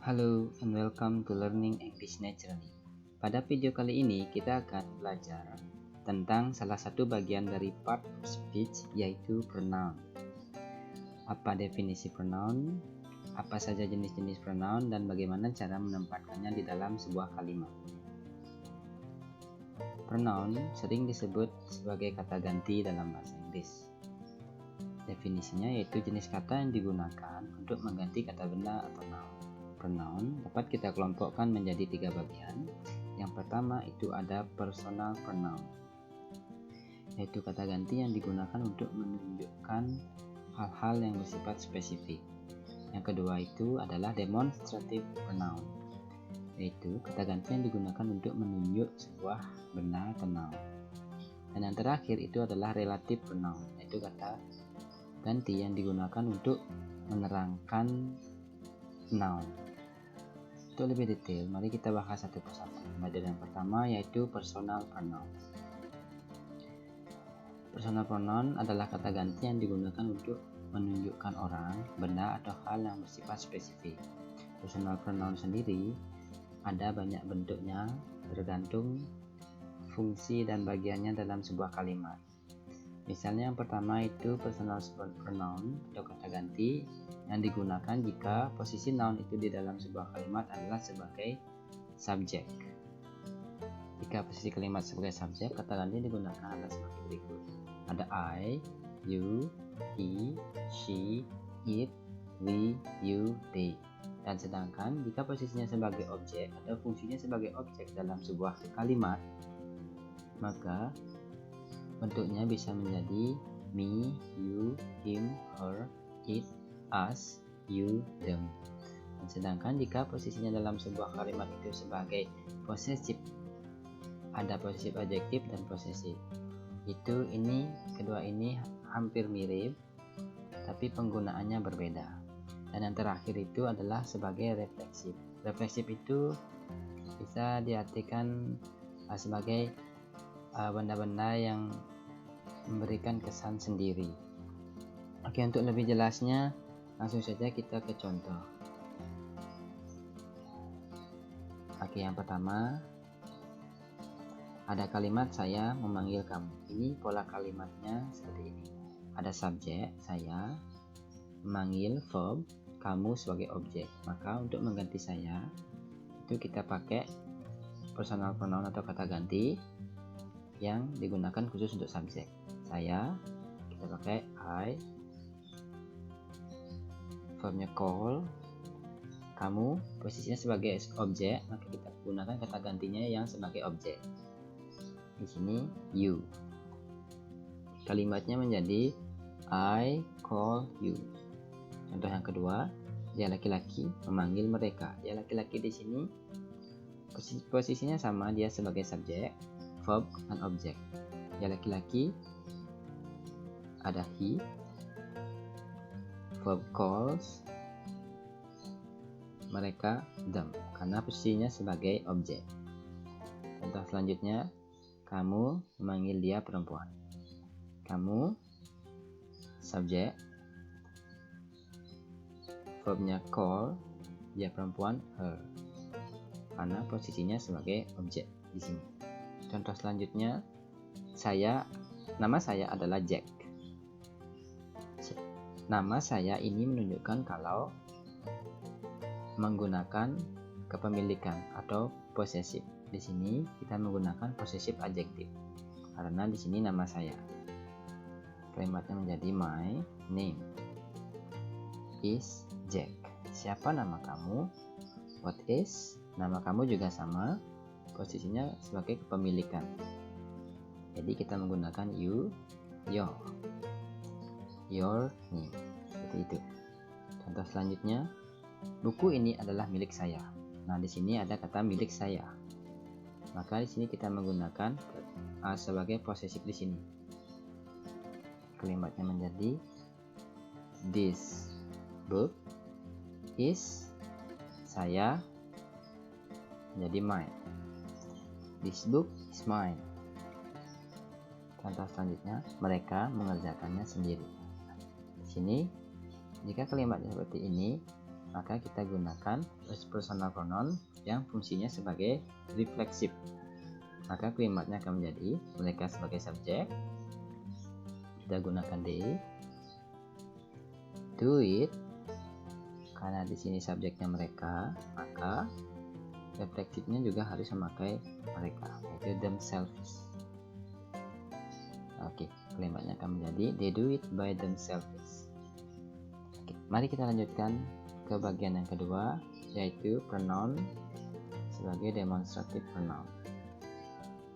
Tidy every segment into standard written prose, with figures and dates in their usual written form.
Halo and welcome to Learning English Naturally. Pada video kali ini kita akan belajar tentang salah satu bagian dari part of speech, yaitu pronoun. Apa definisi pronoun, apa saja jenis-jenis pronoun, dan bagaimana cara menempatkannya di dalam sebuah kalimat. Pronoun sering disebut sebagai kata ganti dalam bahasa Inggris. Definisinya yaitu jenis kata yang digunakan untuk mengganti kata benda atau noun. Pronoun dapat kita kelompokkan menjadi 3 bagian. Yang pertama itu ada personal pronoun, yaitu kata ganti yang digunakan untuk menunjukkan hal-hal yang bersifat spesifik. Yang kedua itu adalah demonstrative pronoun, yaitu kata ganti yang digunakan untuk menunjuk sebuah benda atau noun. Dan yang terakhir itu adalah relative pronoun, yaitu kata ganti yang digunakan untuk menerangkan noun. Untuk lebih detail, mari kita bahas satu persatu. Bagian yang pertama yaitu personal pronoun. Personal pronoun adalah kata ganti yang digunakan untuk menunjukkan orang, benda, atau hal yang bersifat spesifik. Personal pronoun sendiri ada banyak bentuknya tergantung fungsi dan bagiannya dalam sebuah kalimat. Misalnya yang pertama itu personal pronoun atau kata ganti yang digunakan jika posisi noun itu di dalam sebuah kalimat adalah sebagai subjek. Jika posisi kalimat sebagai subjek, kata ganti yang digunakan adalah sebagai berikut. Ada I, you, he, she, it, we, you, they. Dan sedangkan jika posisinya sebagai objek atau fungsinya sebagai objek dalam sebuah kalimat, maka bentuknya bisa menjadi me, you, him, her, it, us, you, them. Dan sedangkan jika posisinya dalam sebuah kalimat itu sebagai possessive, ada possessive adjektif dan possessive. Kedua ini hampir mirip, tapi penggunaannya berbeda. Dan yang terakhir itu adalah sebagai refleksif. Refleksif itu bisa diartikan sebagai benda-benda yang memberikan kesan sendiri. Oke, untuk lebih jelasnya langsung saja kita ke contoh. Oke, yang pertama ada kalimat saya memanggil kamu. Ini pola kalimatnya seperti ini. Ada subjek saya, memanggil verb, kamu sebagai objek. Maka untuk mengganti saya itu kita pakai personal pronoun atau kata ganti yang digunakan khusus untuk subjek. Saya, kita pakai I, verbnya call, kamu posisinya sebagai objek, maka kita gunakan kata gantinya yang sebagai objek. Di sini you. Kalimatnya menjadi I call you. Contoh yang kedua, dia laki-laki memanggil mereka. Dia laki-laki di sini posisinya sama, dia sebagai subjek, verb, dan objek. Dia laki-laki, ada he, verb calls, mereka them, karena posisinya sebagai objek. Contoh selanjutnya, kamu memanggil dia perempuan. Kamu subjek, verbnya call, dia perempuan, her, karena posisinya sebagai objek di sini. Contoh selanjutnya, nama saya adalah Jack. Nama saya ini menunjukkan kalau menggunakan kepemilikan atau possessive. Di sini kita menggunakan possessive adjective karena di sini nama saya. Kalimatnya menjadi my name is Jack. Siapa nama kamu? What is? Nama kamu juga sama, posisinya sebagai kepemilikan. Jadi kita menggunakan you, your name, seperti itu. Contoh selanjutnya, buku ini adalah milik saya. Nah, di sini ada kata milik saya. Maka di sini kita menggunakan sebagai possessive di sini. Kalimatnya menjadi this book is, saya menjadi mine. This book is mine. Contoh selanjutnya, mereka mengerjakannya sendiri. Di sini, jika kalimatnya seperti ini, maka kita gunakan personal pronoun yang fungsinya sebagai refleksif. Maka kalimatnya akan menjadi mereka sebagai subjek, kita gunakan they, do it, karena di sini subjeknya mereka, maka refleksifnya juga harus memakai mereka, yaitu themselves. Oke, kalimatnya akan menjadi they do it by themselves. Oke, mari kita lanjutkan ke bagian yang kedua, yaitu pronoun sebagai demonstrative pronoun.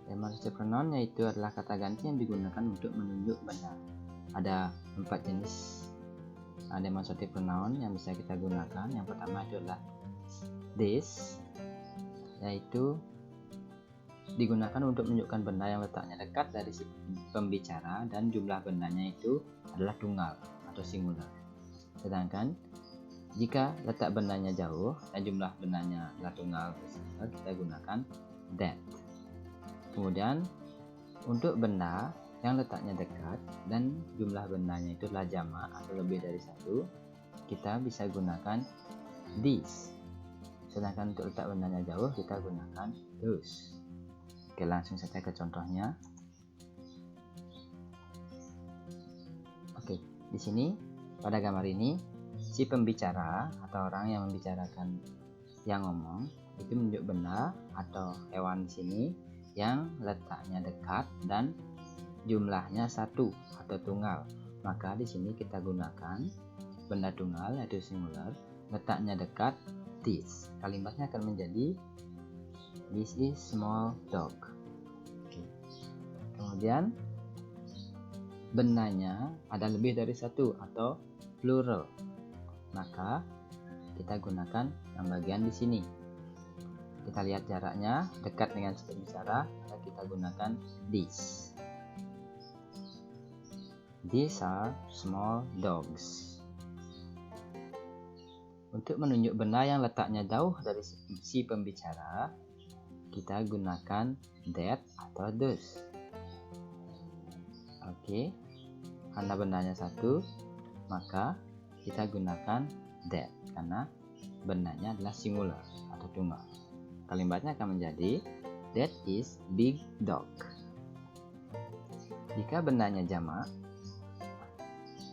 Demonstrative pronoun yaitu adalah kata ganti yang digunakan untuk menunjuk benda. Ada 4 jenis demonstrative pronoun yang bisa kita gunakan. Yang pertama itu adalah this, yaitu digunakan untuk menunjukkan benda yang letaknya dekat dari si pembicara dan jumlah bendanya itu adalah tunggal atau singular. Sedangkan jika letak bendanya jauh dan jumlah bendanya adalah tunggal, kita gunakan that. Kemudian untuk benda yang letaknya dekat dan jumlah bendanya itu adalah jamak atau lebih dari satu, kita bisa gunakan these. Sedangkan untuk letak bendanya jauh, kita gunakan those. Oke, langsung saja ke contohnya. Oke, di sini pada gambar ini si pembicara atau orang yang membicarakan, yang ngomong itu menunjuk benda atau hewan di sini yang letaknya dekat dan jumlahnya satu atau tunggal. Maka di sini kita gunakan benda tunggal yaitu singular, letaknya dekat this. Kalimatnya akan menjadi this is small dog. Oke. Kemudian bendanya ada lebih dari satu atau plural. Maka kita gunakan yang bagian di sini. Kita lihat jaraknya dekat dengan si pembicara, maka kita gunakan this. These are small dogs. Untuk menunjuk benda yang letaknya jauh dari si pembicara, kita gunakan that atau those. Oke, karena bendanya satu, maka kita gunakan that karena bendanya adalah singular atau tunggal. Kalimatnya akan menjadi that is big dog. Jika bendanya jamak,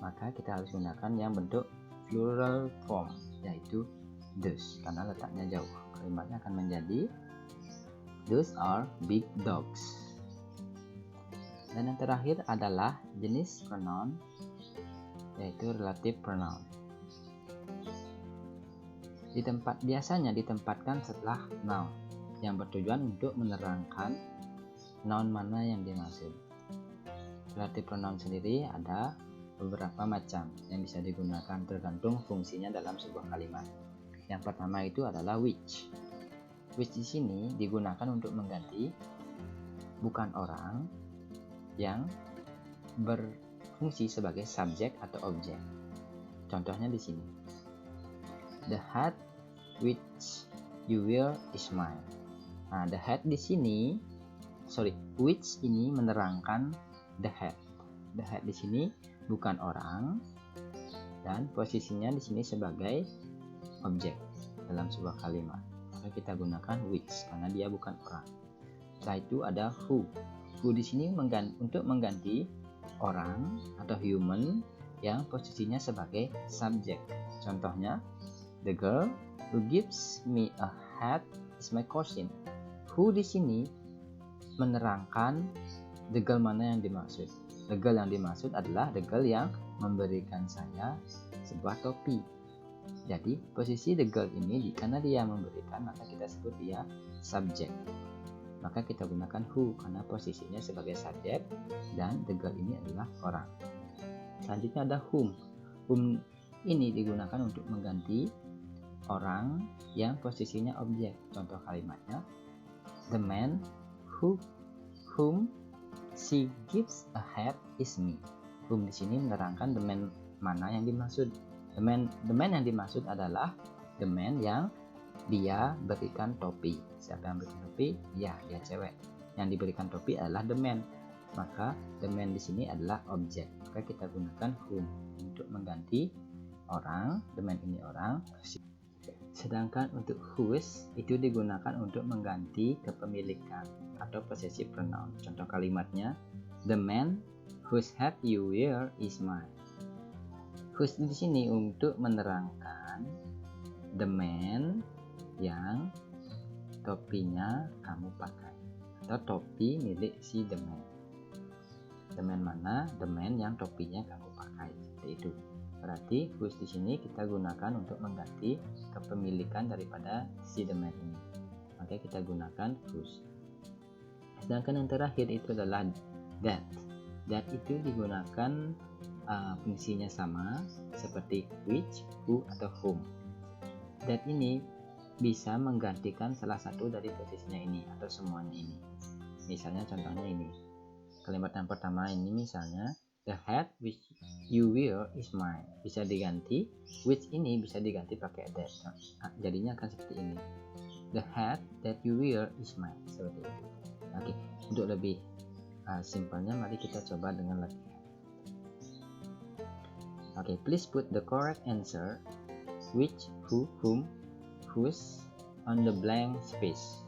maka kita harus gunakan yang bentuk plural form, yaitu those karena letaknya jauh. Kalimatnya akan menjadi those are big dogs. Dan yang terakhir adalah jenis pronoun, yaitu relative pronoun. Biasanya ditempatkan setelah noun yang bertujuan untuk menerangkan noun mana yang dimaksud. Relative pronoun sendiri ada beberapa macam yang bisa digunakan tergantung fungsinya dalam sebuah kalimat. Yang pertama itu adalah which. Which di sini digunakan untuk mengganti bukan orang yang berfungsi sebagai subjek atau objek. Contohnya di sini. The hat which you wear is mine. Nah, the hat di sini, which ini menerangkan the hat. The hat di sini bukan orang dan posisinya di sini sebagai objek dalam sebuah kalimat. Maka kita gunakan which karena dia bukan orang. Setelah itu ada who. Who di sini untuk mengganti orang atau human yang posisinya sebagai subjek. Contohnya, the girl who gives me a hat is my cousin. Who di sini menerangkan the girl mana yang dimaksud. The girl yang dimaksud adalah the girl yang memberikan saya sebuah topi. Jadi posisi the girl ini karena dia memberikan, maka kita sebut dia subjek. Maka kita gunakan who karena posisinya sebagai subjek dan the girl ini adalah orang. Selanjutnya ada whom. Whom ini digunakan untuk mengganti orang yang posisinya objek. Contoh kalimatnya, the man whom she gives a hat is me. Whom di sini menerangkan the man mana yang dimaksud. The man yang dimaksud adalah the man yang dia berikan topi. Siapa yang berikan topi? Ya, dia cewek. Yang diberikan topi adalah the man. Maka the man di sini adalah objek. Maka kita gunakan whom untuk mengganti orang, the man ini orang. Sedangkan untuk whose itu digunakan untuk mengganti kepemilikan atau possessive pronoun. Contoh kalimatnya, the man whose hat you wear is mine. Whose di sini untuk menerangkan the man yang topinya kamu pakai atau topi milik si the man. The man mana? The man yang topinya kamu pakai. Seperti itu. Berarti whose di sini kita gunakan untuk mengganti kepemilikan daripada si the man ini. Maka kita gunakan whose. Sedangkan yang terakhir itu adalah that. That itu digunakan fungsinya sama seperti which, who, atau whom. That ini bisa menggantikan salah satu dari posisinya ini atau semuanya ini. Misalnya contohnya ini. Kalimat yang pertama ini misalnya, the hat which you wear is mine. Bisa diganti, which ini bisa diganti pakai that. Jadinya akan seperti ini. The hat that you wear is mine. Seperti itu. Oke, untuk lebih simpelnya mari kita coba dengan latihan. Oke, please put the correct answer which, who, whom, whose on the blank space.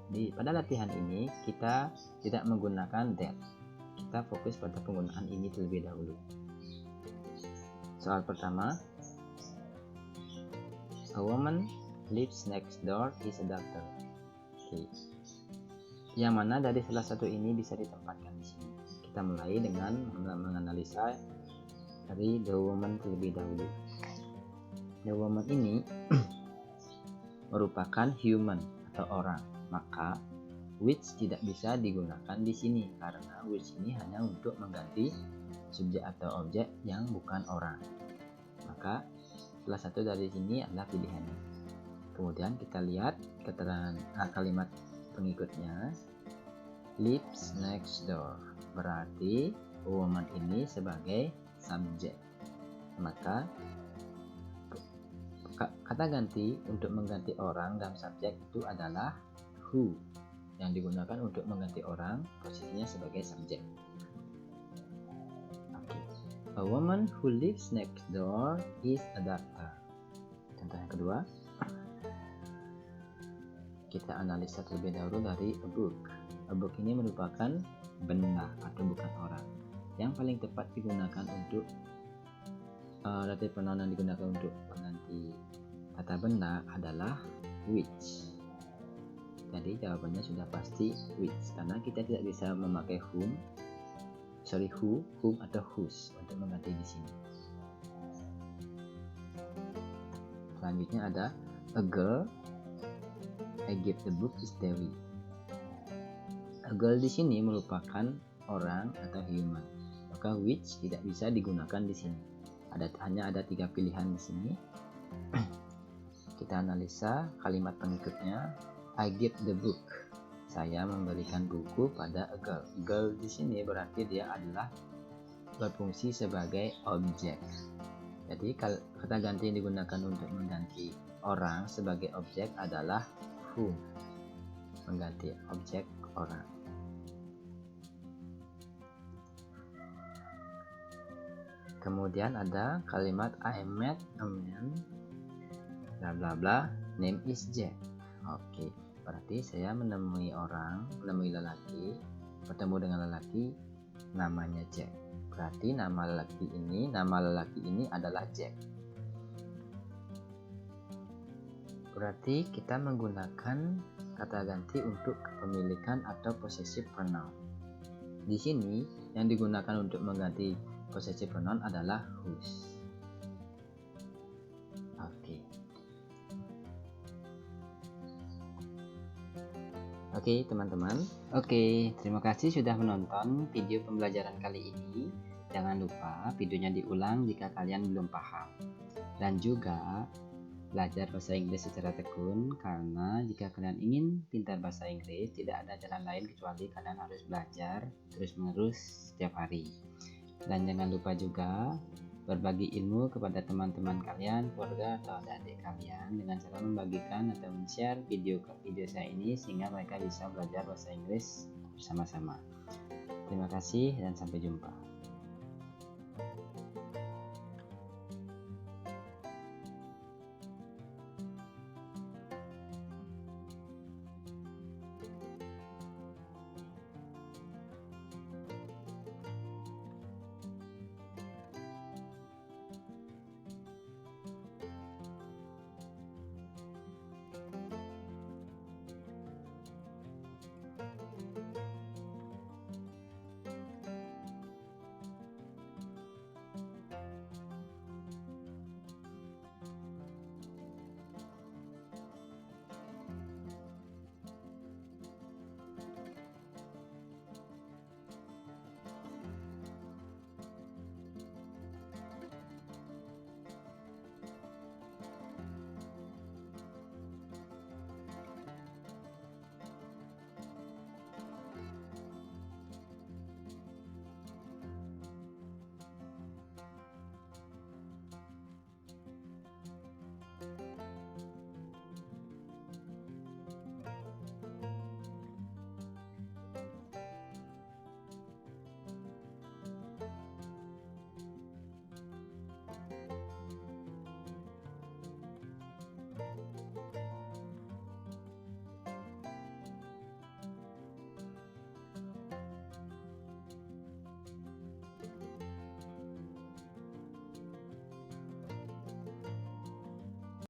Pada latihan ini kita tidak menggunakan that. Kita fokus pada penggunaan ini terlebih dahulu. Soal pertama, a woman lives next door is a doctor. Oke. Yang mana dari salah satu ini bisa ditempatkan di sini. Kita mulai dengan menganalisa dari the woman terlebih dahulu. The woman ini merupakan human atau orang, maka which tidak bisa digunakan di sini karena which ini hanya untuk mengganti subjek atau objek yang bukan orang. Maka salah satu dari sini adalah pilihannya. Kemudian kita lihat keterangan kalimat pengikutnya, lives next door, berarti woman ini sebagai subjek. Maka kata ganti untuk mengganti orang dalam subjek itu adalah who, yang digunakan untuk mengganti orang posisinya sebagai subjek. Okay. A woman who lives next door is a doctor. Contoh yang kedua, kita analisa terlebih dahulu dari a book. A book ini merupakan benda atau bukan orang. Yang paling tepat digunakan untuk dative pronoun yang digunakan untuk mengganti kata benda adalah which. Jadi jawabannya sudah pasti which, karena kita tidak bisa memakai who, whom atau whose untuk mengganti di sini. Selanjutnya ada a girl I give the book is Dewi. A girl di sini merupakan orang atau human, maka which tidak bisa digunakan di sini. Hanya ada 3 pilihan di sini. Kita analisa kalimat pengikutnya. I give the book. Saya memberikan buku pada a girl. Girl di sini berarti dia adalah berfungsi sebagai objek. Jadi kata ganti yang digunakan untuk mengganti orang sebagai objek adalah who, mengganti objek orang. Kemudian ada kalimat I met a man bla bla bla, name is Jack. Oke. Berarti saya menemui lelaki, bertemu dengan lelaki namanya Jack. Berarti nama lelaki ini adalah Jack. Berarti kita menggunakan kata ganti untuk kepemilikan atau possessive pronoun. Di sini yang digunakan untuk mengganti possessive pronoun adalah whose. Oke teman-teman, terima kasih sudah menonton video pembelajaran kali ini. Jangan lupa videonya diulang jika kalian belum paham. Dan juga belajar bahasa Inggris secara tekun, karena jika kalian ingin pintar bahasa Inggris, tidak ada jalan lain kecuali kalian harus belajar terus-menerus setiap hari. Dan jangan lupa juga berbagi ilmu kepada teman-teman kalian, keluarga atau adik-adik kalian dengan cara membagikan atau men-share video saya ini sehingga mereka bisa belajar bahasa Inggris bersama-sama. Terima kasih dan sampai jumpa.